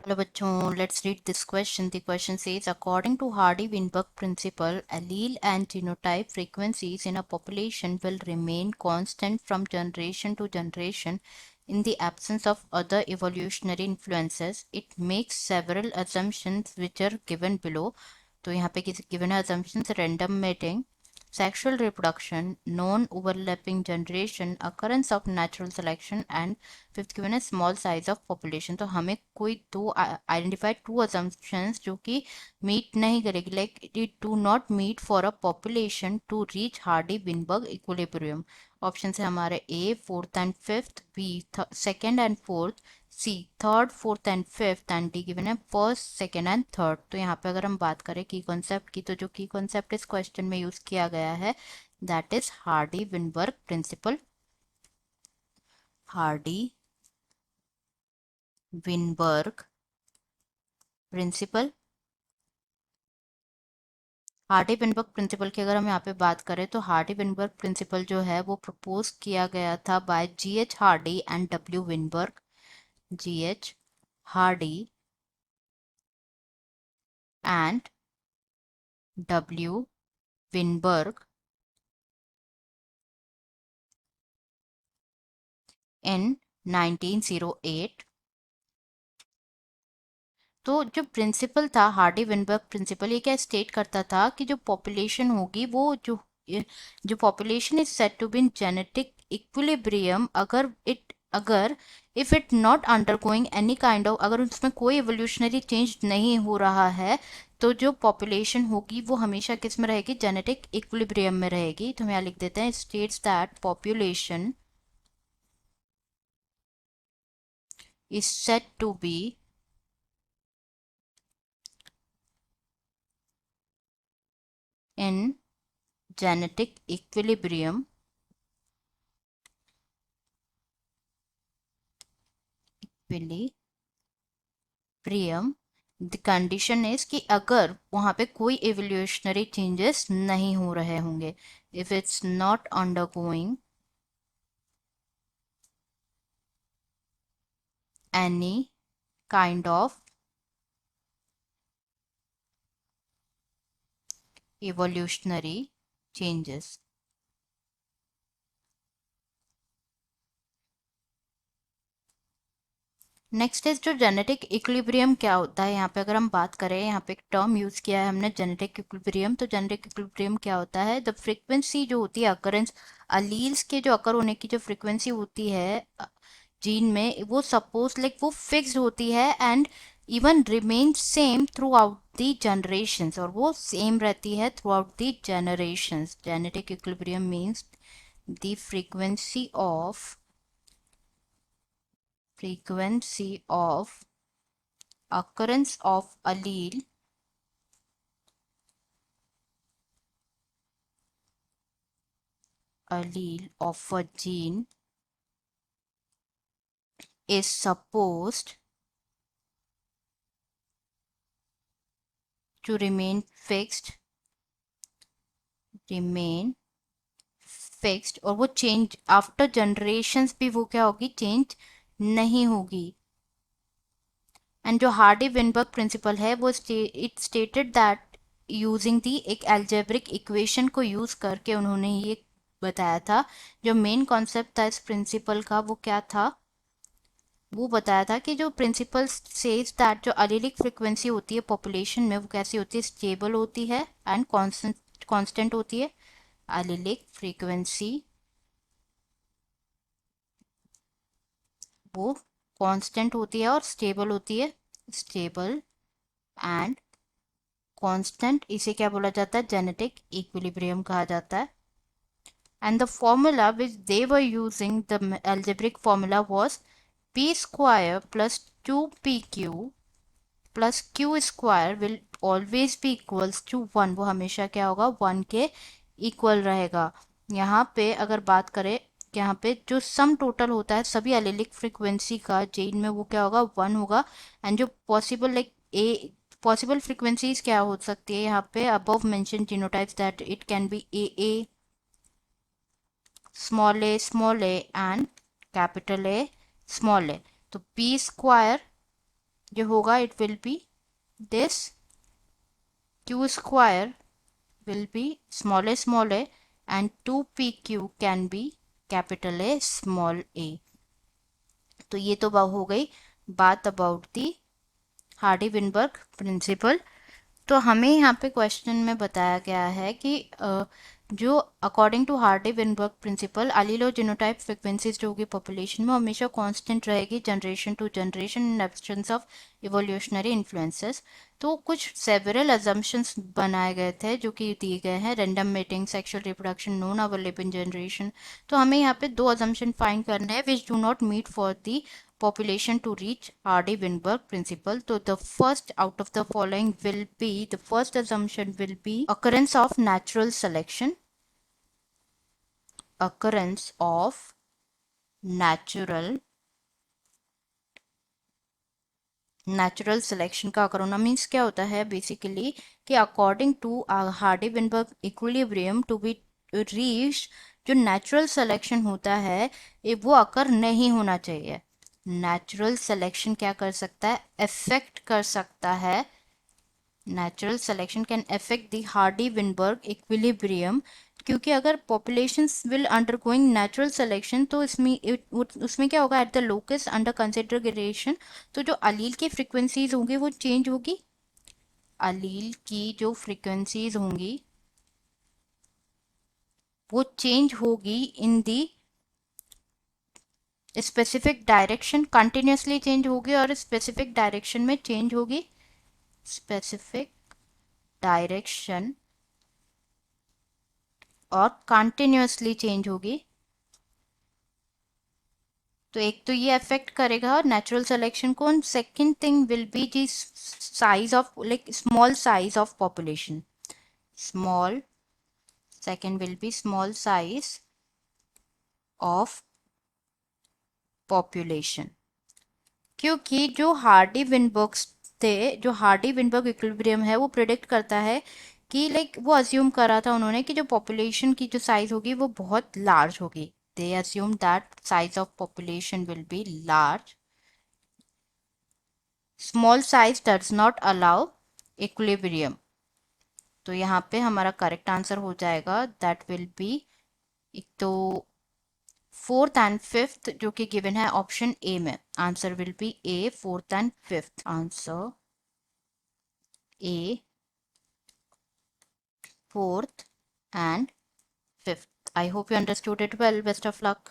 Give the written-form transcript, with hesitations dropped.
Hello bachon, let's read this question. The question says, according to Hardy-Weinberg principle, allele and genotype frequencies in a population will remain constant from generation to generation in the absence of other evolutionary influences. It makes several assumptions which are given below. तो यहाँ पे given assumptions random mating, sexual reproduction, non-overlapping generation, occurrence of natural selection, and fifth given है small size of population. तो हमें कोई दो identified to assumptions जो कि मीट नहीं करेगी, like it do not meet for a population to reach Hardy Weinberg equilibrium. Option है हमारे A fourth and fifth, B second and fourth, C third fourth and fifth, and D given है first second and third. तो यहाँ पे अगर हम बात करें की कॉन्सेप्ट की, तो जो की कॉन्सेप्ट इस क्वेश्चन में यूज किया गया है that is Hardy Weinberg principal. Hardy Weinberg principal. Hardy Weinberg principal की अगर हम यहाँ पे बात करें तो हार्डी विनबर्ग प्रिंसिपल जो है वो प्रपोज किया गया था by GH Hardy and W Weinberg. GH Hardy and W Weinberg in 1908। तो जो प्रिंसिपल था हार्डी विनबर्ग प्रिंसिपल, ये क्या स्टेट करता था कि जो पॉपुलेशन होगी वो जो population is said to be in genetic equilibrium अगर if it not undergoing any kind of, अगर उसमें कोई एवोल्यूशनरी चेंज नहीं हो रहा है तो जो पॉपुलेशन होगी वो हमेशा किस में रहेगी, जेनेटिक इक्विलिब्रियम में रहेगी। तो हम यहाँ लिख देते हैं states that population is said to be in genetic equilibrium the condition is कि अगर वहां पे कोई एवोल्यूशनरी चेंजेस नहीं हो रहे होंगे, if it's not undergoing any kind of evolutionary changes। Next is जो जेनेटिक इक्विलिब्रियम क्या होता है। यहाँ पे अगर हम बात करें, यहाँ पे एक टर्म यूज किया है हमने जेनेटिक इक्विलिब्रियम। तो जेनेटिक इक्विलिब्रियम क्या होता है, द फ्रीक्वेंसी जो होती है अकरेंस अलील्स के जो अकर होने की जो फ्रीक्वेंसी होती है जीन में, वो सपोज लाइक वो फिक्स्ड होती है and even remain same through out the generations, और वो सेम रहती है through out the generations. Genetic equilibrium means the frequency of occurrence of allele of a gene is supposed to remain fixed और वो change after generations भी वो क्या होगी, चेंज नहीं होगी। एंड जो हार्डी विनबर्ग प्रिंसिपल है वो it stated that using the एक एल्जेब्रिक इक्वेशन को यूज करके उन्होंने ये बताया था। जो मेन कॉन्सेप्ट था इस प्रिंसिपल का वो क्या था, वो बताया था कि जो प्रिंसिपल सेज दैट जो अलीलिक फ्रिक्वेंसी होती है पॉपुलेशन में वो कैसी होती है, स्टेबल होती है एंड कांस्टेंट होती है। अलीलिक फ्रीक्वेंसी वो कांस्टेंट होती है और स्टेबल होती है। स्टेबल एंड कांस्टेंट, इसे क्या बोला जाता है, जेनेटिक इक्विलिब्रियम कहा जाता है। And the formula which they were using, the algebraic formula was p square plus 2pq plus q square will always be equals to 1। वो हमेशा क्या होगा, 1 के इक्वल रहेगा। यहाँ पे अगर बात करें, यहाँ पे जो सम टोटल होता है सभी एलिलिक फ्रिक्वेंसी का जेन में वो क्या होगा, 1 होगा। एंड जो possible like a possible frequencies क्या हो सकती है यहाँ पे, above mention genotypes that it can be a small a and capital a small a. तो पी स्क्वायर जो होगा it will be this q square will be small a and 2pq can be capital A small a. तो ये तो हो गई बात about the Hardy Weinberg principal. तो हमें यहाँ पे क्वेश्चन में बताया गया है कि जो according to Hardy Weinberg principle allele genotype frequencies जो होगी पॉपुलेशन में हमेशा कांस्टेंट रहेगी generation to generation in absence of evolutionary influences. तो कुछ सेवरल अजम्पशंस बनाए गए थे जो कि दिए गए हैं, random mating, sexual reproduction, non available generation. तो हमें यहाँ पे दो अजम्पशन फाइंड करने हैं which do not meet for the population to reach Hardy-Weinberg principle. So the first out of the following will be, the first assumption will be occurrence of natural selection. Occurrence of natural selection का अकरोना means क्या होता है basically कि according to Hardy Weinberg equilibrium to be reach, जो natural selection होता है वो अकर नहीं होना चाहिए। नेचुरल सिलेक्शन क्या कर सकता है, अफेक्ट कर सकता है, natural selection can affect the Hardy Weinberg equilibrium. क्योंकि अगर populations will undergoing natural selection तो उसमें क्या होगा, at the locus under consideration तो जो अलील की फ्रीक्वेंसीज होंगी वो चेंज होगी, अलील की जो फ्रीक्वेंसीज होंगी वो चेंज होगी in the specific direction, continuously change होगी और स्पेसिफिक डायरेक्शन में चेंज होगी, स्पेसिफिक डायरेक्शन और कंटिन्यूसली चेंज होगी। तो एक तो ये अफेक्ट करेगा नेचुरल सिलेक्शन को, second thing will be the size of like small size of population, small, second will be small size of population. क्योंकि जो हार्डी विनबर्ग्स थे, जो हार्डी विनबर्ग इक्विलिब्रियम है वो प्रिडिक्ट करता है कि लाइक वो अज्यूम करा था उन्होंने कि जो पॉपुलेशन की जो साइज होगी वो बहुत लार्ज होगी। They assume that size of population will be large, small size does not allow equilibrium. तो यहाँ पे हमारा करेक्ट आंसर हो जाएगा दैट विल बी, एक तो फोर्थ एंड फिफ्थ जो कि गिवन है ऑप्शन ए में, answer will be A, fourth and fifth answer A, fourth and fifth. I hope you understood it well. Best of luck.